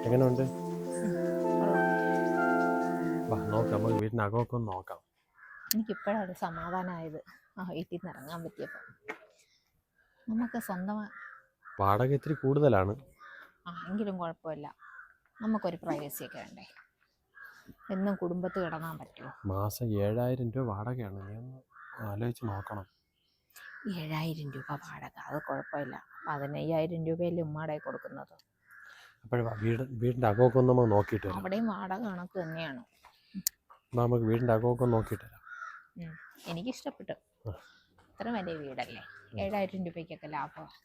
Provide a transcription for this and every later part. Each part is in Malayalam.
എങ്ങനെയുണ്ട്? നോക്കാം, നമുക്ക് വീടിനകമൊക്കെ ഒന്ന് നോക്കാം. എനിക്കിപ്പോഴാണ് സമാധാനമായത് വീട്ടിൽ നിന്ന് ഇറങ്ങാൻ പറ്റിയപ്പോൾ. നമുക്ക് സ്വന്തമായി വാടക ഇത്തിരി കൂടുതലാണ്. എങ്കിലും കുഴപ്പമില്ല, നമുക്കൊരു പ്രൈവസി ഒക്കെ വേണ്ടേ. എന്നും കുടുംബത്ത് കിടങ്ങാൻ പറ്റുമോ? മാസം 7000 രൂപ വാടകയാണ്. നീ ഒന്ന് ആലോചിച്ച് നോക്കണം. 7000 രൂപ വാടക, അത് കുഴപ്പമില്ല. 15000 രൂപയല്ലേ ഉമ്മാടെ കൊടുക്കുന്നത്. അപ്പോഴും വീടിൻ്റെ അകമൊക്കെ ഒന്ന് നമുക്ക് നോക്കിയിട്ട് വരാം. അവിടെയും വാടക കണക്ക് തന്നെയാണ്. നമുക്ക് വീടിൻ്റെ അകമൊക്കെ നോക്കിയിട്ട് വരാം. എനിക്കിഷ്ടപ്പെട്ടു. ഇത്ര വലിയ വീടല്ലേ, 7000 രൂപയ്ക്കൊക്കെ ലാഭമാണ്.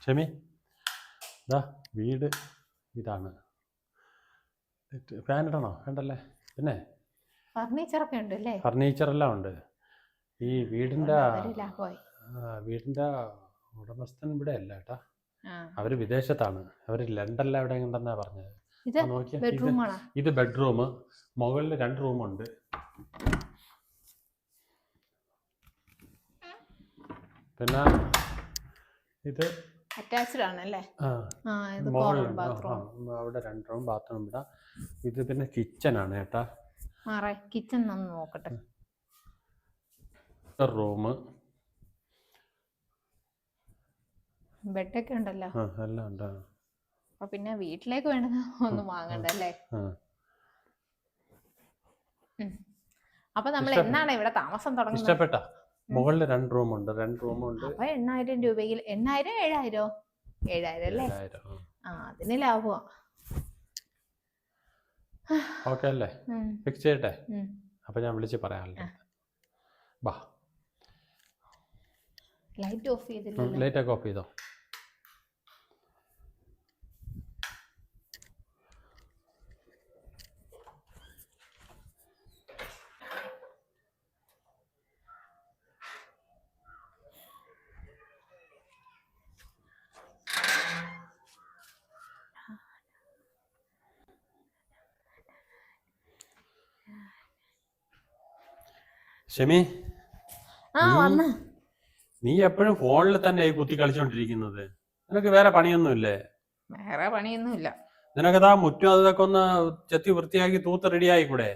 ഷെമി, ഇതാ വീട് ഇതാണ്. ഫാൻ ഇടണോ? വേണ്ടല്ലേ. പിന്നെ ഫർണിച്ചറൊക്കെ ഉണ്ട് അല്ലേ? ഫർണിച്ചറെല്ലാം ഉണ്ട്. ഈ വീടിൻ്റെ ഉടമസ്ഥൻ ഇവിടെ അല്ല കേട്ടാ, അവര് വിദേശത്താണ്. അവര് ലണ്ടനിൽ എവിടെ ഉണ്ടെന്നാ പറഞ്ഞത്. ഇത് ബെഡ്റൂം, മുകളിൽ 2 റൂമുണ്ട്. പിന്നെ ഇത് അറ്റാച്ച്ഡ് ആണല്ലേ? അവിടെ 2 റൂം, ബാത്റൂം ഇവിടെ. ഇത് പിന്നെ കിച്ചൺ ആണ് കേട്ടാ. കിച്ചൺ ഒന്ന് നോക്കട്ടെ. റൂം, ബെഡൊക്കെ ഉണ്ടല്ലോ, എല്ലാം ഉണ്ട്. അപ്പൊ പിന്നെ വീട്ടിലേക്ക് വേണ്ടത് ഒന്നും വാങ്ങണ്ടല്ലേ. അപ്പൊ നമ്മൾ എന്നാണ് ഇവിടെ താമസം തുടങ്ങുന്നത്? ഇഷ്ടപ്പെട്ട മുകളിൽ 2 റൂമുണ്ട്. 2 റൂമുണ്ട്. അപ്പൊ 8000 രൂപയിൽ 7000 അല്ലേ? അതിന് ലാഭമാ. ഓക്കെ അല്ലേ? ഫിക്സ് ചെയ്യട്ടെ? അപ്പൊ ഞാൻ വിളിച്ച് പറയാമല്ലോ. ബാ, ലൈറ്റ് ഓഫ് ചെയ്തില്ല. ലൈറ്റ് ഒക്കെ ഓഫ് ചെയ്തോ. ഷെമി, നീ എപ്പോഴും ഫോണിൽ തന്നെ കുത്തി കളിച്ചോണ്ടിരിക്കുന്നത്. നിനക്ക് വേറെ പണിയൊന്നുമില്ലേ? വേറെ പണിയൊന്നുമില്ല. നിനക്കതാ മുറ്റം അതൊക്കെ ഒന്ന് ചെത്തി വൃത്തിയാക്കി തൂത്ത് റെഡിയായി കൂടെ?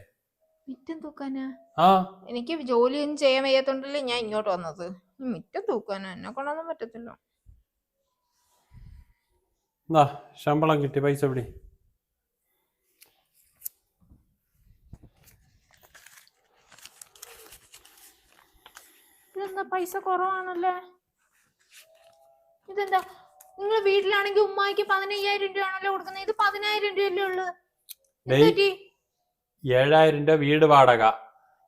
മുറ്റം തൂക്കാനാ? എനിക്ക് ജോലിയൊന്നും ചെയ്യാൻ വയ്യാത്തോണ്ടല്ലേ ഞാൻ ഇങ്ങോട്ട് വന്നത്. മുറ്റം തൂക്കാനാ എന്നെ കൊണ്ടൊന്നും പറ്റത്തില്ല. ശമ്പളം കിട്ടി, പൈസ പിടി. ഇതെന്താ പൈസ കുറവാണല്ലേ? ഇതെന്താ, നിങ്ങൾ വീട്ടിലാണെങ്കിൽ ഉമ്മായിക്ക് 15000 രൂപ ആണല്ലോ കൊടുക്കുന്നത്, ഇത് 10000 രൂപയല്ലേ ഉള്ളു. 7000 രൂപ വീട് വാടക,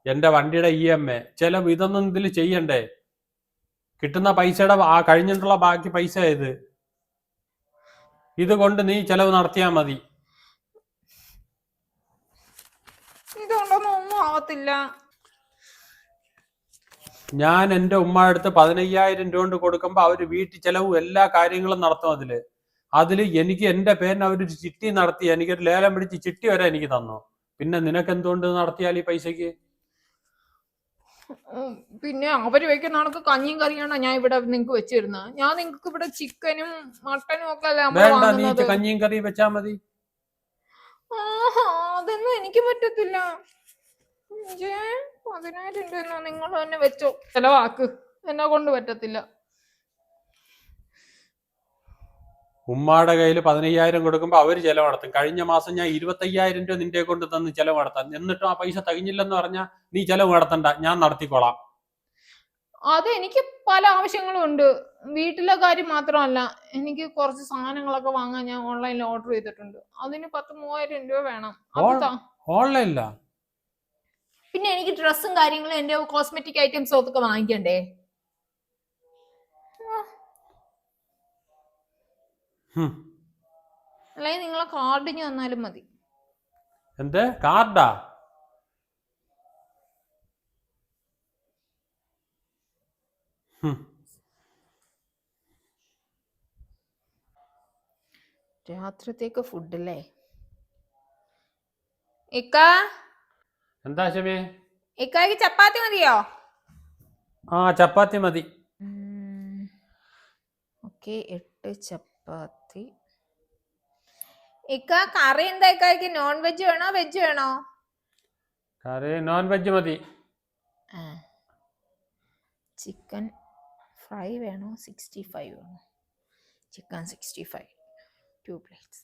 എന്റെ വണ്ടിയുടെ EMI ചെലവ്, ഇതൊന്നും ഇതിൽ ചെയ്യണ്ടേ? കിട്ടുന്ന പൈസയുടെ കഴിഞ്ഞിട്ടുള്ള ബാക്കി പൈസ ഇത് കൊണ്ട് നീ ചെലവ് നടത്തിയാ മതി. ഇതുകൊണ്ടൊന്നും ഒന്നും ആവത്തില്ല. ഞാൻ എന്റെ ഉമ്മയുടെ അടുത്ത് 15000 രൂപ കൊണ്ട് കൊടുക്കുമ്പോ അവര് വീട്ടിൽ ചെലവും എല്ലാ കാര്യങ്ങളും നടത്തും. അതില് എനിക്ക് എന്റെ പേരിന് അവരൊരു ചിട്ടി നടത്തി, എനിക്കൊരു ലേലം പിടിച്ച് ചിട്ടി വരെ എനിക്ക് തന്നു. പിന്നെ നിനക്ക് എന്തുകൊണ്ട് നടത്തിയാൽ ഈ പൈസക്ക്? പിന്നെ അവര് വെക്കുന്ന കണക്ക് കഞ്ഞിയും കറിയാണോ ഞാൻ ഇവിടെ നിങ്ങക്ക് വെച്ചിരുന്നത്? ഞാൻ നിങ്ങക്ക് ഇവിടെ ചിക്കനും മട്ടനും ഒക്കെ വേണ്ട, നീ കഞ്ഞിയും കറിയും വെച്ചാ മതി. അതൊന്നും എനിക്ക് പറ്റത്തില്ല. 10000 രൂപ നിങ്ങൾ തന്നെ വെച്ചോ, ചെലവാക്ക്. എന്നെ കൊണ്ട് പറ്റത്തില്ല. ഉമ്മാടെ കയ്യിൽ 15000 കൊടുക്കുമ്പോ അവര് ചെലവ് നടത്തും. കഴിഞ്ഞ മാസം ഞാൻ 25000 രൂപ നിന്റെ കൊണ്ട് തന്ന് ചെലവ് നടത്താൻ, എന്നിട്ടും ആ പൈസ തികഞ്ഞില്ലെന്ന് പറഞ്ഞാൽ നീ ചെലവ് നടത്തണ്ട, ഞാൻ നടത്തിക്കോളാം. അത് എനിക്ക് പല ആവശ്യങ്ങളും ഉണ്ട്. വീട്ടിലെ കാര്യം മാത്രമല്ല, എനിക്ക് കുറച്ച് സാധനങ്ങളൊക്കെ വാങ്ങാൻ ഞാൻ ഓൺലൈനിൽ ഓർഡർ ചെയ്തിട്ടുണ്ട്. അതിന് 10,000-3000 രൂപ വേണം. ഓൺലൈനിലാ? പിന്നെ എനിക്ക് ഡ്രസ്സും കാര്യങ്ങളും എന്റെ കോസ്മെറ്റിക് ഐറ്റംസും ഒക്കെ വാങ്ങിക്കണ്ടേ? അല്ലെങ്കിൽ നിങ്ങളെ കാർഡിന് തന്നാലും മതി. എന്ത് കാർഡാ? രാത്രിത്തേക്ക് ഫുഡ് അല്ലേ? എന്താ ഷെമി? ഇക്കായ്ക്ക് ചപ്പാത്തി മതിയോ? ചപ്പാത്തി മതി. ഓക്കെ 8 ചപ്പാത്തി. ഇക്ക കറി എന്താ ഇക്കായ്ക്ക്? നോൺ വെജ് വേണോ വെജ് വേണോ? കറി നോൺ വെജ് മതി. ചിക്കൻ ഫ്രൈ വേണോ 65 വേണോ? Chicken 65 2 plates.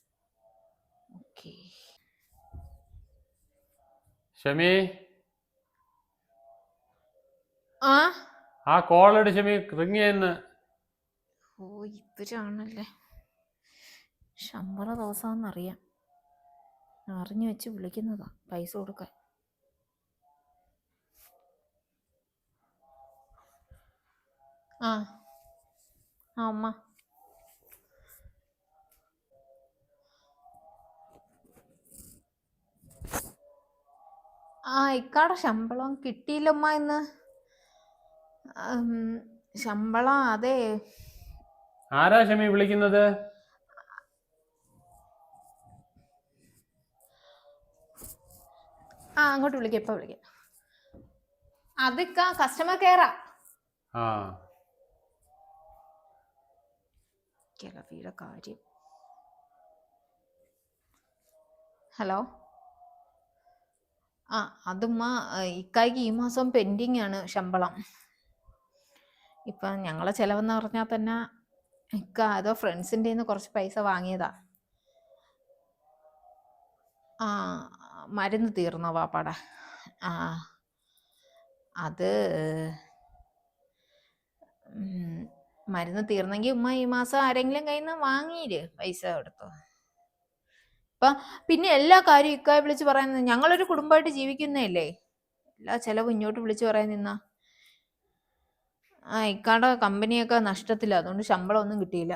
ഓക്കെ. ഷമി ആ കോളെട് ഷമി, റിങ് ചെയ്യുന്നു. ഓ ഇവരാണല്ലേ. ശമ്പള ദിവസമാണെന്നറിയാം, അറിഞ്ഞു വെച്ച് വിളിക്കുന്നതാ പൈസ കൊടുക്കാൻ. ആ അമ്മ ഇക്കാടെ ശമ്പളം കിട്ടിയില്ലമ്മ ഇന്ന്. ശമ്പളം അതെ. ആരാ ഷമി വിളിക്കുന്നത്? അങ്ങോട്ട് വിളിക്കാം, ഇപ്പൊ വിളിക്കാം. അതിക്ക കസ്റ്റമർ കെയറാ. കിളവിയുടെ കാര്യം. ഹലോ. അതുമ്മ ഇക്കായ്ക്ക് ഈ മാസം പെൻഡിങ് ആണ് ശമ്പളം. ഇപ്പം ഞങ്ങളെ ചെലവെന്ന് പറഞ്ഞാൽ തന്നെ ഇക്ക അതോ ഫ്രണ്ട്സിൻ്റെ നിന്ന് കുറച്ച് പൈസ വാങ്ങിയതാ. മരുന്ന് തീർന്നോ വാപ്പാടെ? അത് മരുന്ന് തീർന്നെങ്കിൽ ഉമ്മ ഈ മാസം ആരെങ്കിലും കയ്യിൽ നിന്ന് വാങ്ങിയിര് പൈസ എടുത്തോ. ഇപ്പം പിന്നെ എല്ലാ കാര്യവും ഇക്കായെ വിളിച്ച് പറയുന്നത്. ഞങ്ങളൊരു കുടുംബമായിട്ട് ജീവിക്കുന്നതല്ലേ, എല്ലാ ചെലവും ഇങ്ങോട്ട് വിളിച്ച് പറയാൻ നിന്നാ. ഇക്കാടെ കമ്പനിയൊക്കെ നഷ്ടത്തില്ല, അതുകൊണ്ട് ശമ്പളം ഒന്നും കിട്ടിയില്ല.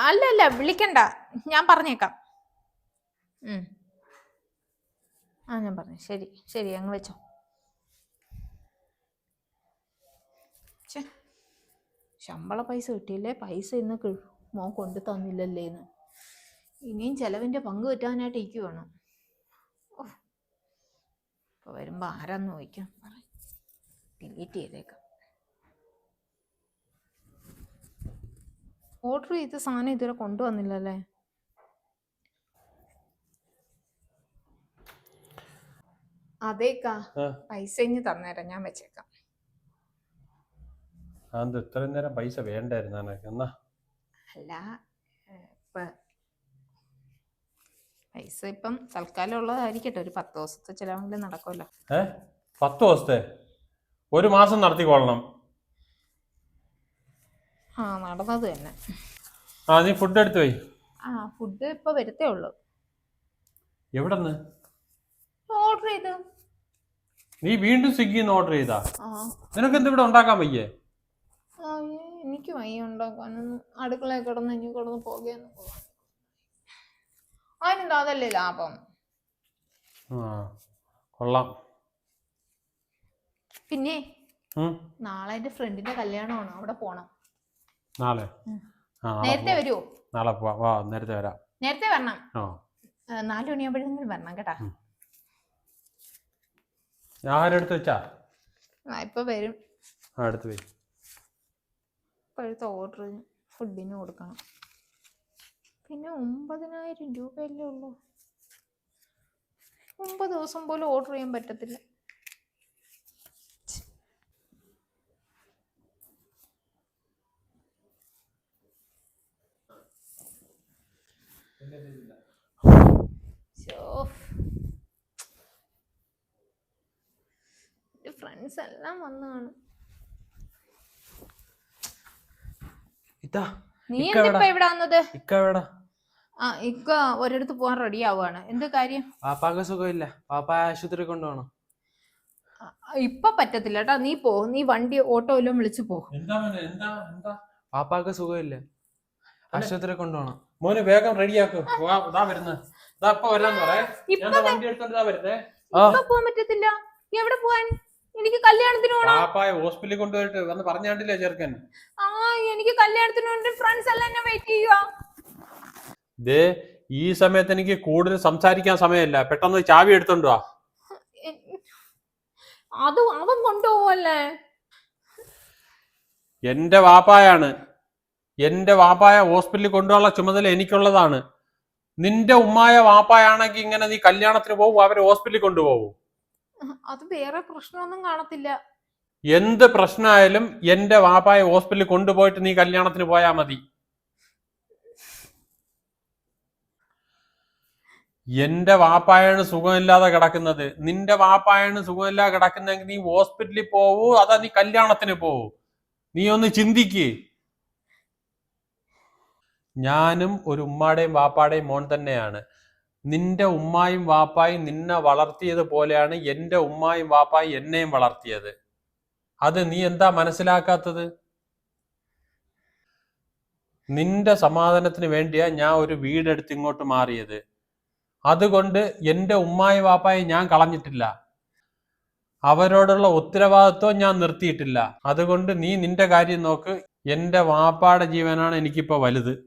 അല്ല വിളിക്കണ്ട, ഞാൻ പറഞ്ഞേക്കാം. ഞാൻ പറഞ്ഞു. ശരി അങ്ങ് വെച്ചോ. ശമ്പള പൈസ കിട്ടിയില്ലേ, പൈസ ഇന്ന് മോൻ കൊണ്ടു തന്നില്ലല്ലേന്ന് ഇനിയും ചെലവിന്റെ പങ്ക് പറ്റാനായിട്ട് എനിക്ക് വേണം. ഇപ്പൊ വരുമ്പോ ആരാന്ന് ചോദിക്കാം, ഡിലീറ്റ് ചെയ്തേക്കാം. ഓർഡർ ചെയ്ത സാധനം ഇതുവരെ കൊണ്ടുവന്നില്ലല്ലേ? അതേക്കാ, പൈസ ഇനി തന്നേരം, ഞാൻ വെച്ചേക്കാം. ഇത്രയും നേരം പൈസ വേണ്ടായിരുന്നു. അല്ല, പൈസ ഇപ്പം തൽക്കാലം ഉള്ളതായിരിക്കട്ടെ, ഒരു 10 ദിവസത്തെ ചിലവെങ്കിലും നടക്കുമല്ലോ. 10 ദിവസത്തെ? ഒരു മാസം നടത്തിക്കൊള്ളണം. നടന്നത് തന്നെ. നീ ഫുഡ് എടുത്തു പോയി. ഫുഡ് ഇപ്പൊ വരത്തേ ഉള്ളു. എവിടെന്ന് ഓർഡർ ചെയ്ത്? നീ വീണ്ടും സ്വിഗ്ഗിന്ന് ഓർഡർ ചെയ്താ? നിനക്ക് എന്ത് ഇവിടെ ഉണ്ടാക്കാൻ വയ്യേ? എനിക്ക് വയ്യ ഉണ്ടാക്കാനൊന്നും. അടുക്കളയിൽ കിടന്ന് ഇനി കിടന്ന് പോകെന്ന് പോവാൻ. അതിനെന്താ, അതല്ലേ ലാഭം. കൊള്ളാം. പിന്നെ നാളെ എന്റെ ഫ്രണ്ടിന്റെ കല്യാണമാണ്, അവിടെ പോണം. നാളെ നേരത്തെ വരുമോ? നാളെ വാ, നേരത്തെ വരാം. നേരത്തെ വരണം. 4 മണിയാകുമ്പോഴെങ്കിലും വരണം കേട്ടാ. ആരെടുത്ത് വെച്ചാ? ഇപ്പൊ വരും. എടുത്ത് പോയി. ഇപ്പോഴത്തെ ഓർഡർ ഫുഡിന് കൊടുക്കണം. പിന്നെ 9,000 രൂപയല്ലേ ഉള്ളൂ. 9 ദിവസം പോലും ഓർഡർ ചെയ്യാൻ പറ്റത്തില്ല. ഫ്രണ്ട്സ് എല്ലാം വന്നാണ്. നീ എന്തിപ്പോ ഇവിടെ വന്നത്? ഇക്ക ഒരിടത്ത് പോവാൻ റെഡി ആവുകയാണ്. എന്ത് കാര്യം? പാപ്പാക്ക് സുഖമില്ല, പാപ്പ ആശുപത്രി കൊണ്ടുപോകണം. ഇപ്പൊ പറ്റത്തില്ല കേട്ടാ, നീ പോ. നീ വണ്ടി ഓട്ടോ എല്ലാം വിളിച്ചു പോ. പാപ്പാക്ക് സുഖമില്ല, ആശുപത്രി കൊണ്ടുപോകണം. മോനെ വേഗം റെഡിയാക്കും. ഇപ്പൊ പോവാൻ പറ്റത്തില്ല. എവിടെ പോവാൻ? എനിക്ക് കല്യാണത്തിന് പോണം. ഹോസ്പിറ്റലിൽ കൊണ്ടുപോയിട്ട് വന്ന് പറഞ്ഞാണ്ടില്ലേ ചെറുക്കൻ? എനിക്ക് കല്യാണത്തിന് വേണ്ടി ഫ്രണ്ട്സ് എല്ലാം എന്നെ വെയിറ്റ് ചെയ്യുക. ഈ സമയത്ത് എനിക്ക് കൂടുതൽ സംസാരിക്കാൻ സമയമില്ല. പെട്ടെന്ന് ചാവി എടുത്തോണ്ട് വാ. അത് അവൻ കൊണ്ടുപോവല്ലേ? എന്റെ വാപ്പായാണ്. എന്റെ വാപ്പായ ഹോസ്പിറ്റലിൽ കൊണ്ടുപോകാനുള്ള ചുമതല എനിക്കുള്ളതാണ്. നിന്റെ ഉമ്മായ വാപ്പായാണെങ്കിൽ ഇങ്ങനെ നീ കല്യാണത്തിന് പോകും, അവര് ഹോസ്പിറ്റലിൽ കൊണ്ടുപോകും. അത് വേറെ പ്രശ്നമൊന്നും കാണത്തില്ല. എന്ത് പ്രശ്നമായാലും എന്റെ വാപ്പായ ഹോസ്പിറ്റലിൽ കൊണ്ടുപോയിട്ട് നീ കല്യാണത്തിന് പോയാ മതി. എന്റെ വാപ്പായാണ് സുഖമില്ലാതെ കിടക്കുന്നത്. നിന്റെ വാപ്പായാണ് സുഖമില്ലാതെ കിടക്കുന്നെങ്കിൽ നീ ഹോസ്പിറ്റലിൽ പോവൂ, അതാ നീ കല്യാണത്തിന് പോവൂ. നീ ഒന്ന് ചിന്തിക്ക്. ഞാനും ഒരു ഉമ്മാടെയും വാപ്പാടെയും മോൻ തന്നെയാണ്. നിന്റെ ഉമ്മായും വാപ്പായും നിന്നെ വളർത്തിയത് പോലെയാണ് എന്റെ ഉമ്മായും വാപ്പായും എന്നെയും വളർത്തിയത്. അത് നീ എന്താ മനസ്സിലാക്കാത്തത്? നിന്റെ സമാധാനത്തിന് വേണ്ടിയാ ഞാൻ ഒരു വീടെടുത്ത് ഇങ്ങോട്ട് മാറിയത്. അതുകൊണ്ട് എന്റെ ഉമ്മായും വാപ്പായും ഞാൻ കളഞ്ഞിട്ടില്ല. അവരോടുള്ള ഉത്തരവാദിത്വം ഞാൻ നിർത്തിയിട്ടില്ല. അതുകൊണ്ട് നീ നിന്റെ കാര്യം നോക്ക്. എന്റെ വാപ്പാടെ ജീവനാണ് എനിക്കിപ്പോ വലുത്.